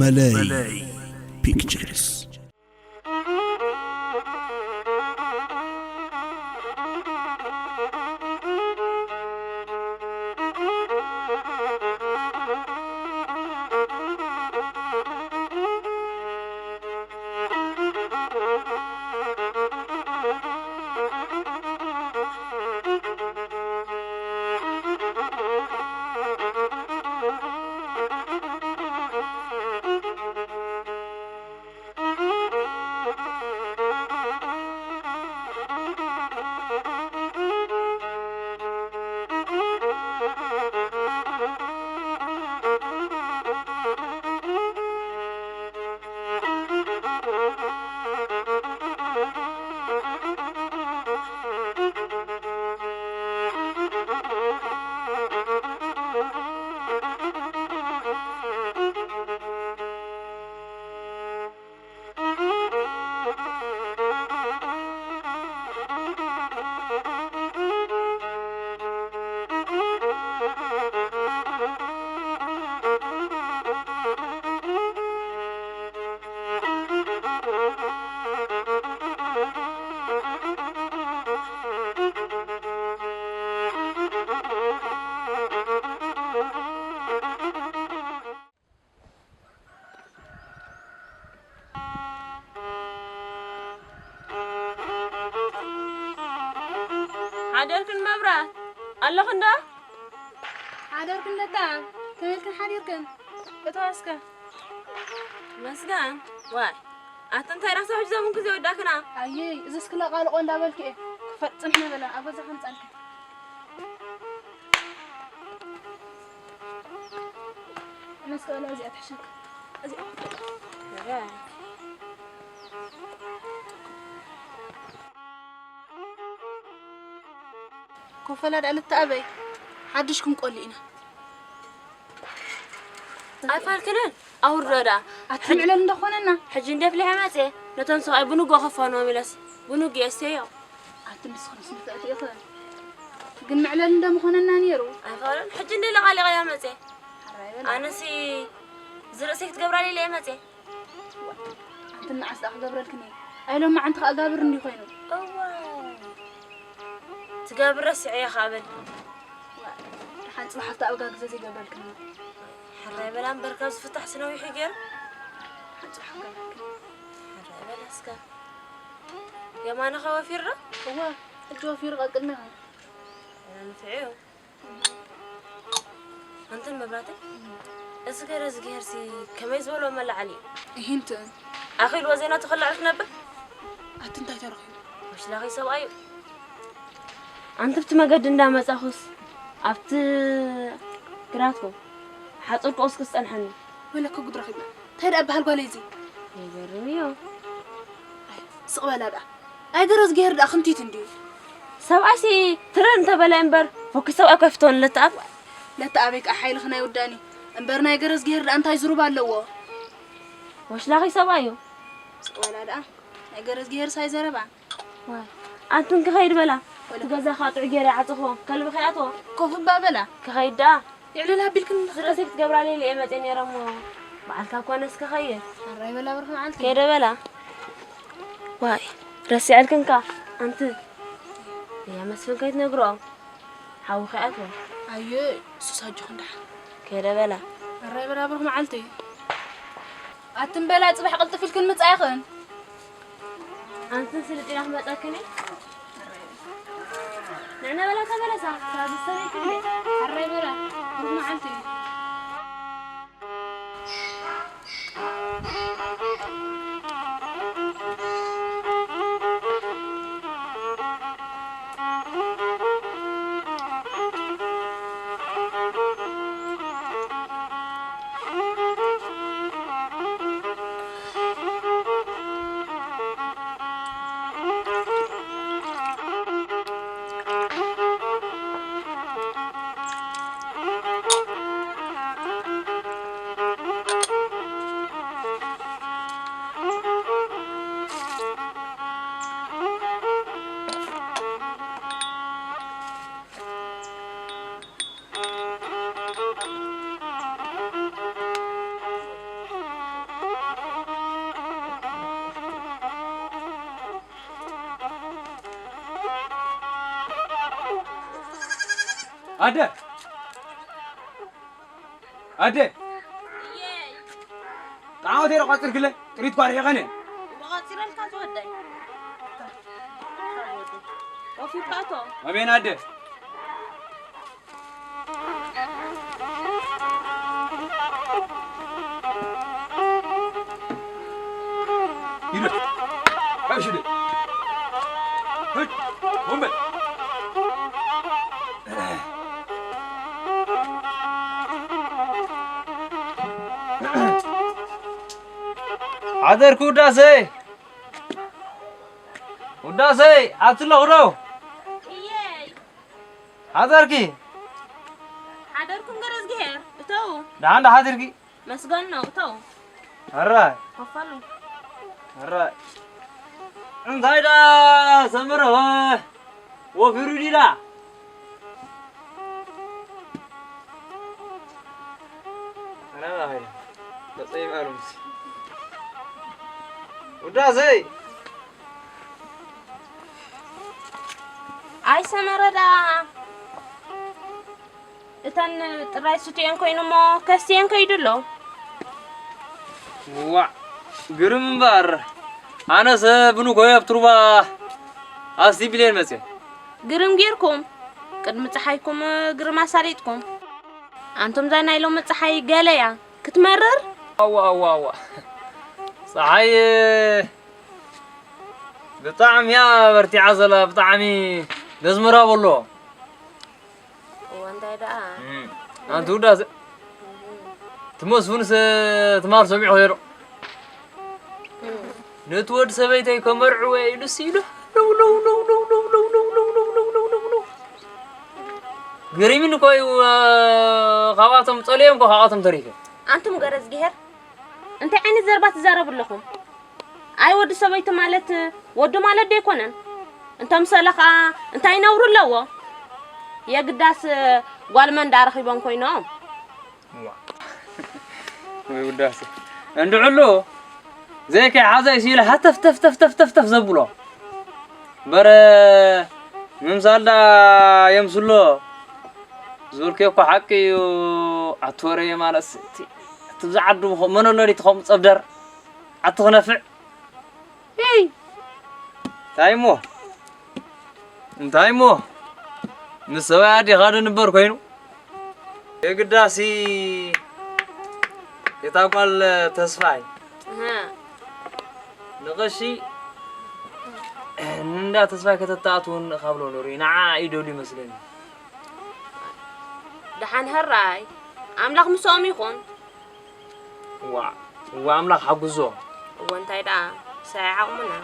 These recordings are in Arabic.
ملاي بيكتشرز. حاضركن مبرات الله خندا حاضركن لتا تملكن حاضركن بتواسكا مسكان واي أنتي راسه حجزة ممكن زي وداكنا أيه إذا سكلا قال قوان دابلك إيه فتنحنا بلا أبغى زخم تسألك أنا سكلا أزي أتحشك أزي يا كوفلاد قالت أبي حدشكم قولينا أفعلكنن أوردا أتمع لنا دخوننا حجي ندف لي حماسة نتنسوا أي بنوجو خفانو ميلس بنوجي أستيو أتمس خلص نتأتي أخذ قن معلن دم خوننا نيرو أفعلن حجي ندي لغالي غيا مزة أنا سي زرسك تقبرالي ليه مزة أنت النعس أخبر الكني أي لو ما عندك أقابر ندي خينو تقابل رسعي يا خابل حنت صحت أوقات زي قبل كنا حرّي بلان بركاز فتح سنوي حجر حنت صحت قبل حرّي بلاسكا يا ما أنا خوافيرة هو الجوافير قد قلنا أنا نفعيه أنت المبلاتي إذا رزقي هرسي كم يزول وما لا علي هنت أخي الوزينات تخلعت نبه أنت ترخي وش لاغي سوايو أنت بتمجد ندام أخوس أبت كراتكم حاطلك أسكس أنحني ولا كو قدر خدمة تهد أبها القواليزي يجرميو سقوالا بقى أيدر رزقي هرد أخنتي تندي سواسي ترى أنت بلا إمبر فوق سوا كيفتون لتأب لا تأبيك أحيل خنا يوداني إمبرنا يجرز جهر أنت يزرب على اللوا وش لاغي سوايو سقوالا بقى يجرز جهر ساي زربا واي أنتم كخير بلا تجازا خاطر جيري عطخو كلب خياتو كوف بابلا كخير دا يعلو لها بالكن زرسك تقبل علي لي إما تاني رمو بعد كونس كخير الرأي بلا برهم عالتي كيدا بلا واي رسي عليكن كا أنت يا مسفن كيت نقرأ حاو خياتو أيه سوساجو خندح كيدا بلا الرأي بلا برهم عالتي أتم بلا تصبح قلت في الكلمة أخن أنت سلتي رحمة أكني نعنا بلا كبلا سا السري كله الرأي بلا برهم عالتي أده أده تعالوا تيرا قاتل كله تريد قاري غني بقاتل الكاز ودي وفي قاتو ما بين أده يلا امشي لي هد هم عذر كوداسي وداسي عطله هرو ياي عذركي حضركم جرس جهر تو ده حاضركي مسجنا تو هراي خفلو هراي انتايدا سمره وفيروديدا انا ما هي تصيب ارمس وداسي اي سمردا اتن طراي ستيان كوينمو كاستيان كيدلو وا غرمبار انا سبنو كويب تروبا اسي بلين مسي قرم غيركم قدم تصحيكم قرم اساليتكم انتم زي نايلو متصحي قاليا كتمرر وا صحي بطعم يا برتي عزله بطعمي دزمرا والله وانت دا انت ودا تمسفونس تمار سمع غيره نتود سبيتي كمرعو يلسيله نو غريمين كوي خواتم صليم كو خواتم تريكه انتم غرز جهر انت عين زربات زرب لكم اي ود سبيت مالت ود مالت ديكونن انتم سلخا انت ينور لو يا قداس قال من دار خيبان كوينو وي وداسه اندعلو زيك عزا يسيل هتف تف تف تف تف تف زبلو بر ممسالا يمسلو زور كيف حقي اتوري مالس تزعدو منو لري تخم صبدر اتخنفع اي تايمو انتايمو نسوي عادي غادي نبر كاينو يقداسي يتاقال تسفاي ها نغشي نندا تسفاي كتتاتون خابلو نوري نعا ايدولي مسلني دحان هراي املاك مسوم يكون واملاك حقزو وانت دا ساعه ومنا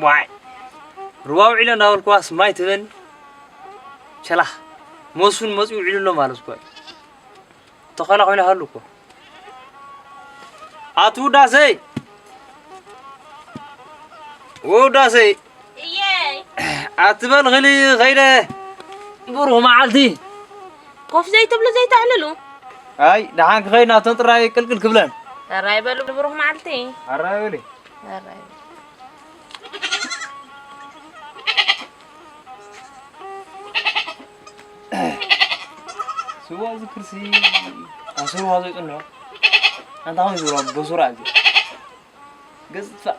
واي رواو علنا والكواس ماي تبن شلا موسون مزيو علنا مالس كوي تخلا خوينا هلوكو اتو داسي و داسي ياي اتبل غلي غيره بروح معلتي كوف زيت بلا زيت عللو هاي دحانك خينا تنطراي كلكل كبلان الراي بلو بروح معلتي الراي ولي الراي سوا ذكرسي اسرو هذا يقنعو انت هون زورا بسرعه قصد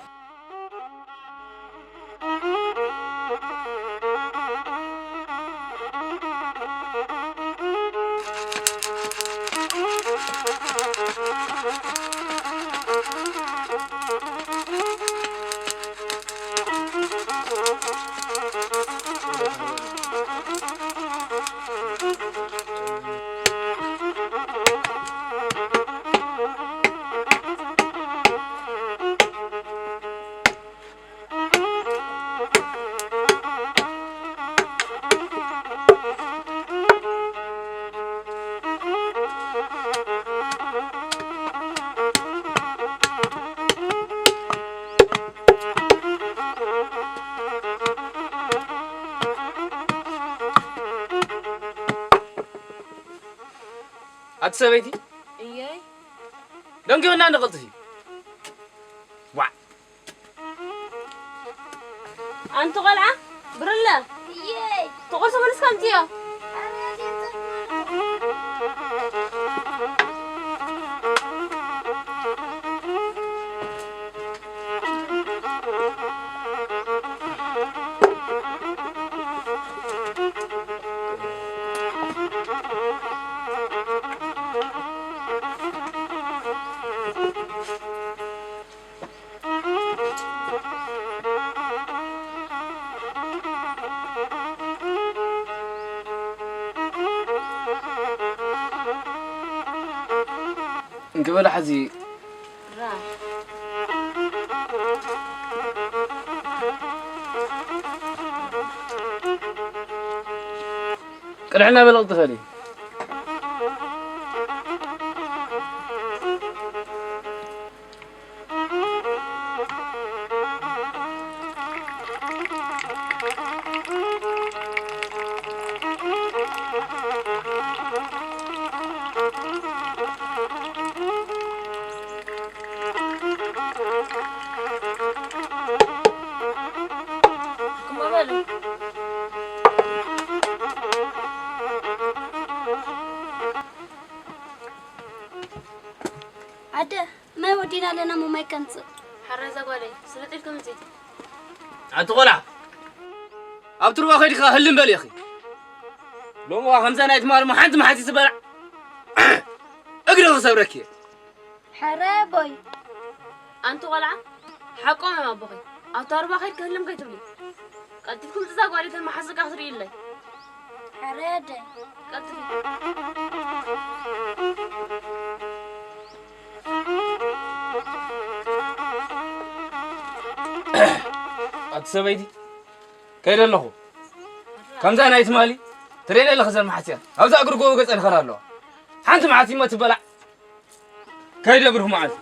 أتسويتي إيه دونك من عند قلتي وا أنت قلعة برلا إيه تقول سمنس كم تيو قبل حزي راح قرعنا بالغلط هذه كم بالو عدا ما ودينا لنا مو ما يكنسل حرزة قولي سلطيلكم زيت أتقولها أبتروا خيرك هلم بالي أخي لو ما خمسة نايت مال ما حد يسبلع أقرأ صبرك حرابوي أنت قلعة حقهم يا أبوي أتاربا خير كهلم كيتبلي قلتلكم تزاق والي تلما حسك أخري إلي حرادة قلتلي أتسويتي كيد الله كم زين نايت مالي ترينا إلا خزر محسيا أوزا أقرأ قوة أنا خلال له حنت معتي ما تبلع كيد بره معتي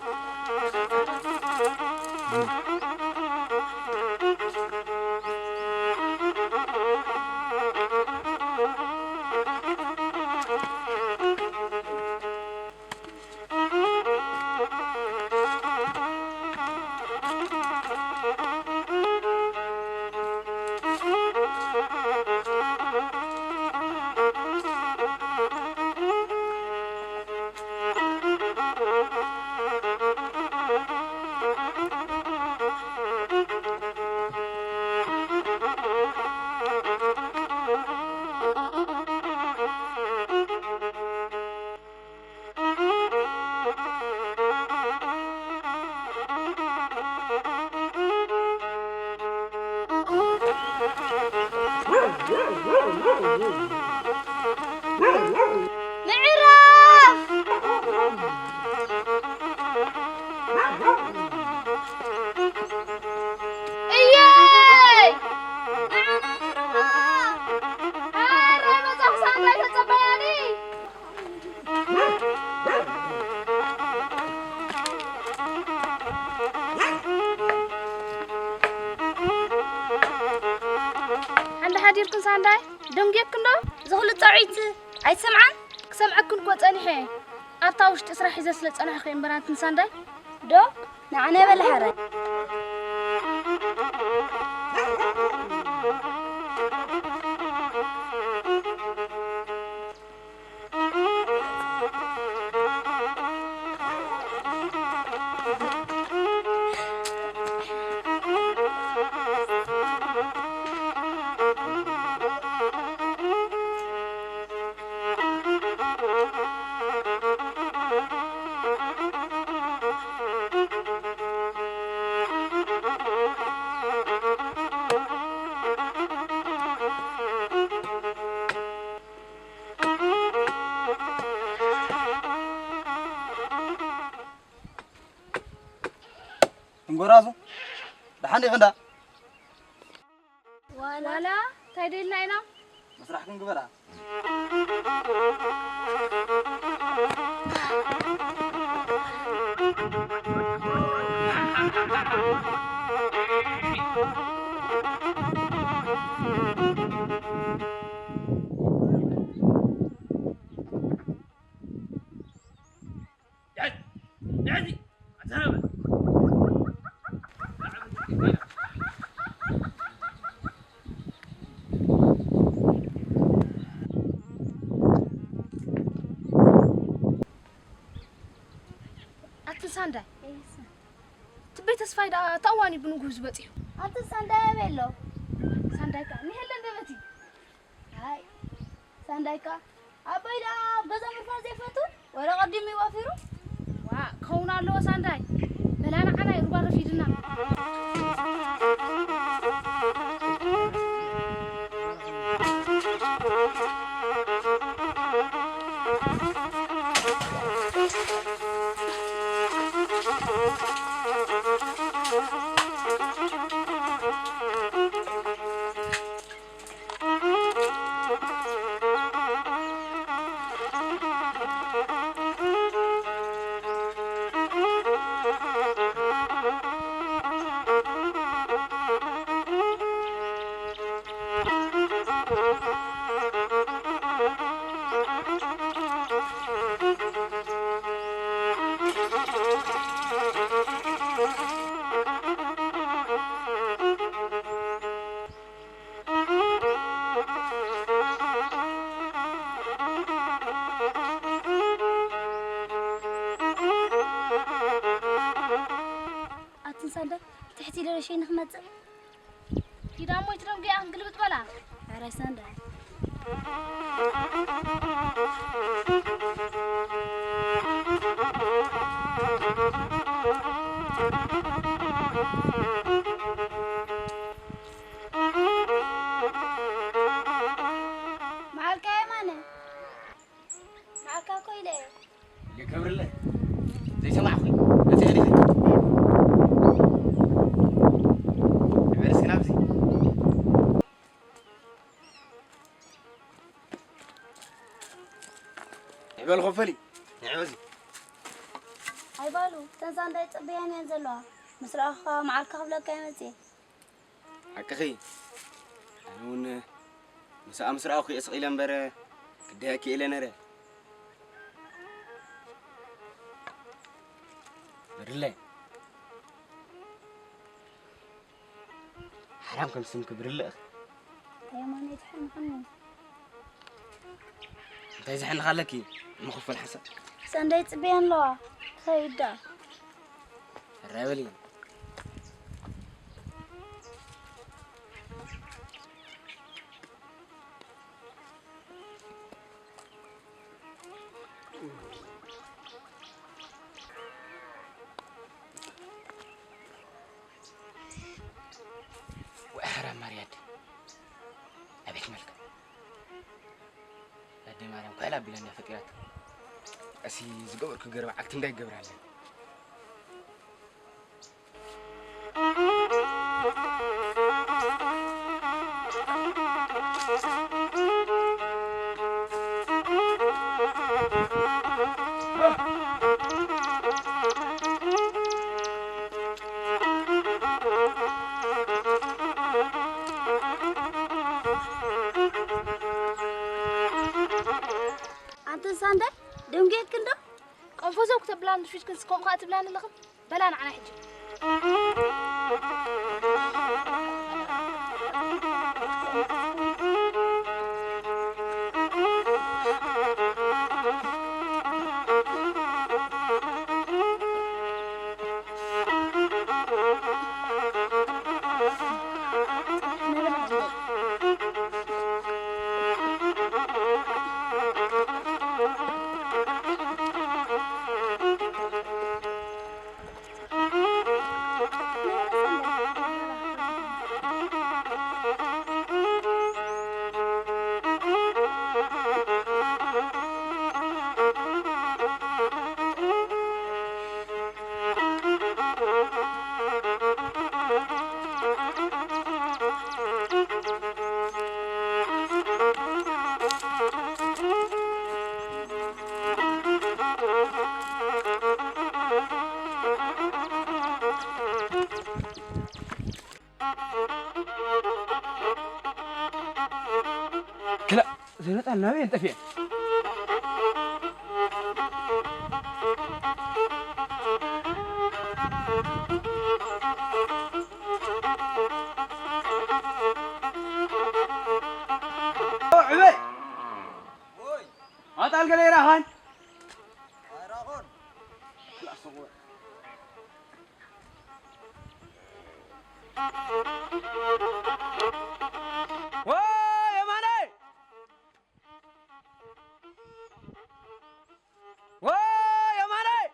عند حد يركن سانداي دم جيكن دو زغل تعيت أي سمعان سمعكن كوت أني أطاوش تسرح إذا سلت أنا أخي إمبرانت سانداي دو نعنى بالحرة انقرازو دحاني غندا ولا تايدين لنا مسرح كن قبرها ተስፋይ ታዋኒ ብንጉዝ በጽዩ አንተ ሳንዳይ በሎ ሳንዳይካ ንሄለ እንደበቲ አይ ሳንዳይካ አባይዳ በዛም እንኳን ዘይፈቱ ወራ ቀድም ይዋፊሩ ዋ ከውናሎ ሳንዳይ በላና አና ይሩባ ረፊድና ሳንዳይ تحتي له شيء نخمت يدامو يترم جي انقلبت بلا عراي ሳንዳይ معك يا مانه معك كويله يكبر له زي سمع اخوي بتهدي يبقى الخفلي نعوزي هاي بالو تنسان داي صبيان ينزلوا مسراخ معك قبل كايمتي حقخي انون مسا مسراخ يسقيل امبر كداكي الى نره برله حرام كم سمك برله يا ماني تحن حنو انت يزحن خلكي نخف الحسن سانداي صبيان لو خيدا الرابلي وحرام مرياد أبيت ملك لدي مريم كلا بلنا فكرات أسي زجور كجرب عكتم ده يجبر عليه أنت سانداي دم جيت كندا قنفوزو كتبلان شويش كنس كوم خات بلان لكم بلان على حجي كلا زينت أنا وين تفيا عبي ما تلقى لي راهن راهون لا صور يا ماني يا ماني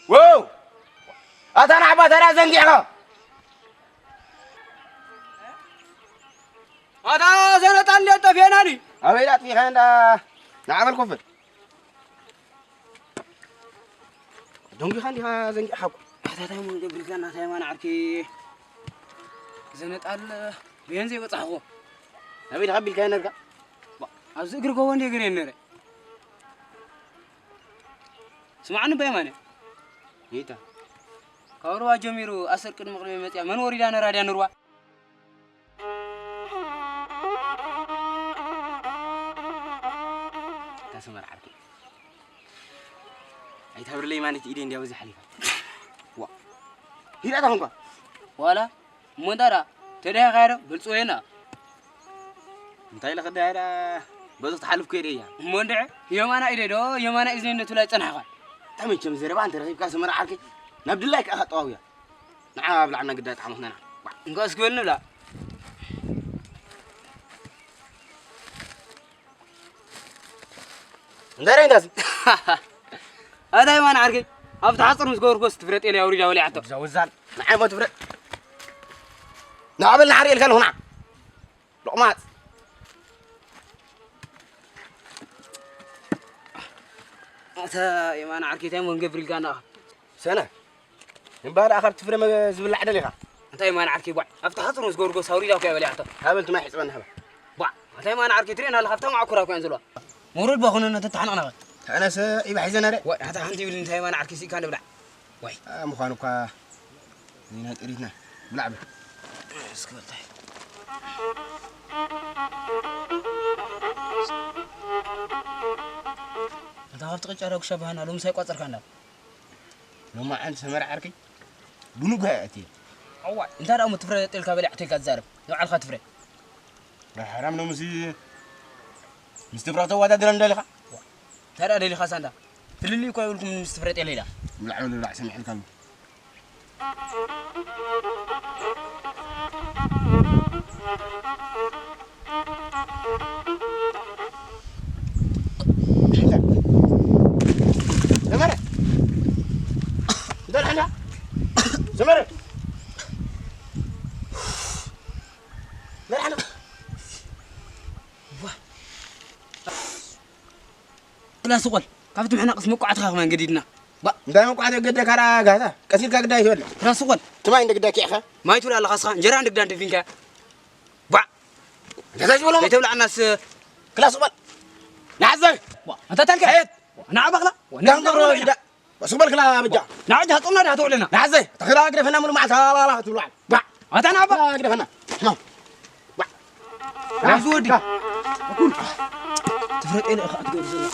واو أتانا عبا ترى زنقيعها هذا زنة اللي أنت فيها ناني أبيلات في خاندا نعمل كفر دونجي خاني زنقيعها هذا تايم جبريل كان تايم أنا عاركي زنة ال بينزي بتصحوا أبيل خبيل كان نرجع أز إقر قوان دي إقرين نرى سمعني بيمانه إيتا كوروا جميرو أسر كن مغربي متيا من وري دانا راديا نروا تسمر عاركي أي تبر لي ماني تيدين دي أوزي حليفة وا هيدا تهونك ولا مدارا ترى غيره بلسوينا انتي لقد دايرة بزوج تحلف كيريا مندع يوم أنا إيدي دو يوم أنا إذن نتولا تنحقا تامي كم زربان ترى كاس مرة عاركي نبد الله كأخذ طاوية نعم بلعنا قدرت عملنا نقص قولنا لا ندارين داس هذا يوم أنا عاركي أفتح عصر مسكور كوست تفرت إلي أوريدا ولي عطو زوزان نعم ما تفرق نعمل نحري الكل هنا لقمات هذا يوم أنا عاركي تايم ونقفل كان سنة يبقى آخر تفرق ما زبل عدلها أنت يوم أنا عاركي بوع أفتح عصر مسكور كوست أوريدا ولي عطو قابلت ما يحسبنها هذا بوع هذا يوم أنا عاركي ترين هلا خفتها مع كرة كان زلوا مرود بخوننا تتحن أنا أنا سيبقى حزنا رأي هذا عندي ولين تايم أنا عاركي سي كان بلع واي مخانوكا زينة تريدنا بلعبة اسكت أنت خفت قلت على شبهنا لو مساي قصر كنا لو ما عند سمر عركي بنو جاءتي أوه أنت رأوا متفرد تلك بلع تلك الزارب لو على خاطر لا حرام لو مسي مستفرطوا ودا درن دلها ترى اللي خاص عنده في اللي يقول لكم مستفرد إلى لا بلعوا لا سمع الكلام زمرة دل حنا زمرة دل حنا لا سقول كافت معنا قسم قعد خاخ من جديدنا دائما قاعد قد كارا غادا كثير كا قداي ولا لا سقول تما عندك قداك يا اخي ما يتولى الله خاص جرى عندك دانت فينك با جزاك والله يتولى الناس كلاس قبل نعزك أنت تلك حيت أنا أبغى نعم نروح دا بس قبل كلا بجا نعج هتقولنا ده هتقولنا نعزك تخيل اقدر فينا مو مع لا لا تروح با هذا أنا أبغى اقدر فينا تمام با عزودي أقول تفرق إلى أخ أقدر زين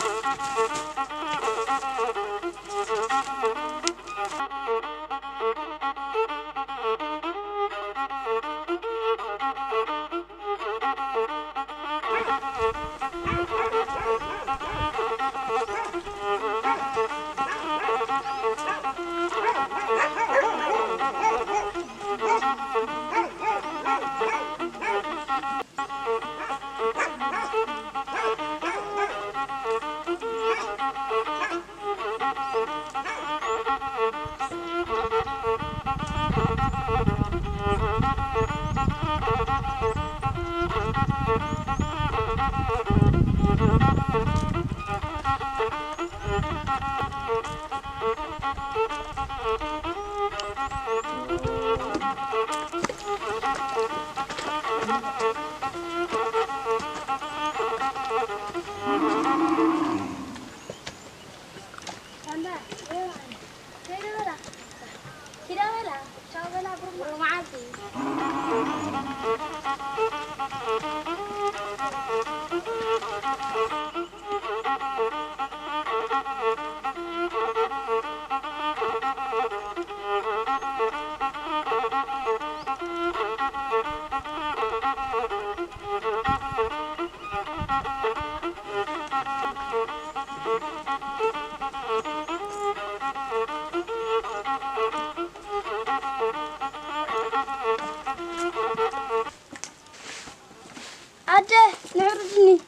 عده نعرضني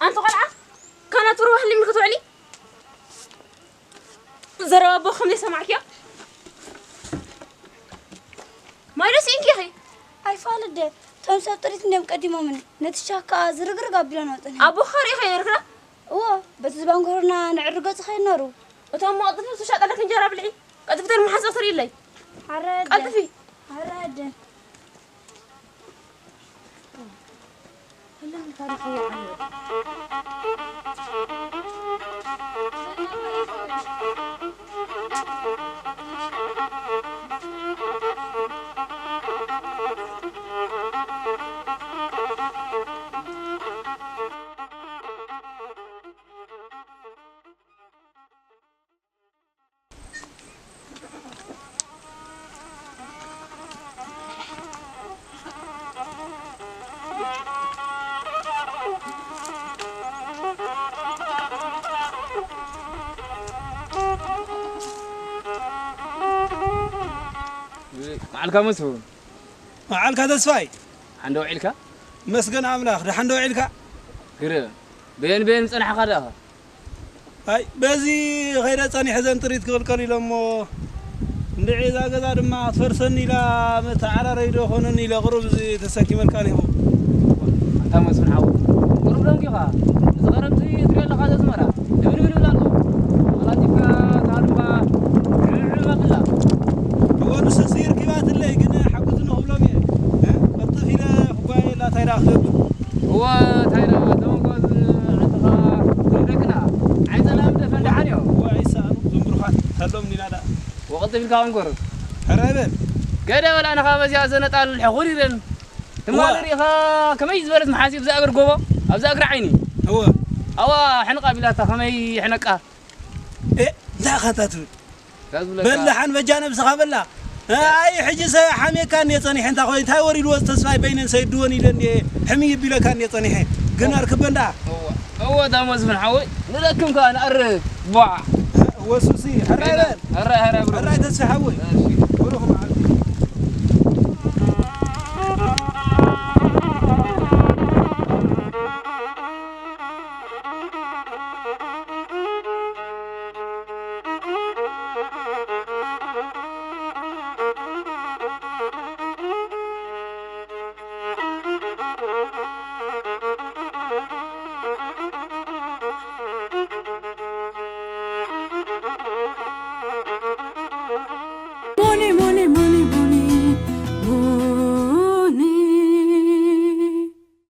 أنت قلعة كانت تروح اللي من كتوعلي زرابو خمسة معك يا ما يرسينك يا أخي أي فالده تنسى طريت نيم قديمه من نتشاكا زرقرق قبلنا وطني أبو خاري خير ركنا هو بس بانكرنا نعرقه خير نارو وتم موظف وشاط لك انجرا بلعي قد فتر محاسة صري لي عراد قد في عراد هلا من تاريخ يا عمي معلك مسفون معلك تسفاي عنده عيلك مسجن أملاخ رح عنده عيلك قرب بين صنع خدها هاي بزي غير ثاني حزن تريد كل قليل أمه ندعي إذا قدر ما تفرسني لا متعرر يدو خونني لغرب زي تسكي ملكاني هو أنت مسفون حاول قرب لهم كيفا صغرت زي تري لك هذا زمرة يبي لا والله تبقى تعرف ما بالله هو نسير كيفات اللي قلنا حقتنا هبلامي قلت في لا فقاي لا تيرا خذ هو تايرا دوغوز عندها ركنا عايز انا مدفن دحانيو هو عيسى زمبرخات هلو مني لا وقت في الكاون قرب هرابن كده ولا انا خابز يا سنه طال الحقول يرن تمالري خا كما يزبرت محاسب زاغر غوبا او زاغر عيني هو اوا حنقا بلاتا خمي حنقا ايه لا خطاتو بلحن بجانب سخابلا اي حجز حمي كان يصنيح انت خوي تاي وري لوز تسفاي بينن سيدوني لني حمي بلا كان يصنيح قنا ركبندا هو دا مزفن حوي نركم كان ارك بوا هو سوسي هرابن هرا تسفي حوي وروح معلم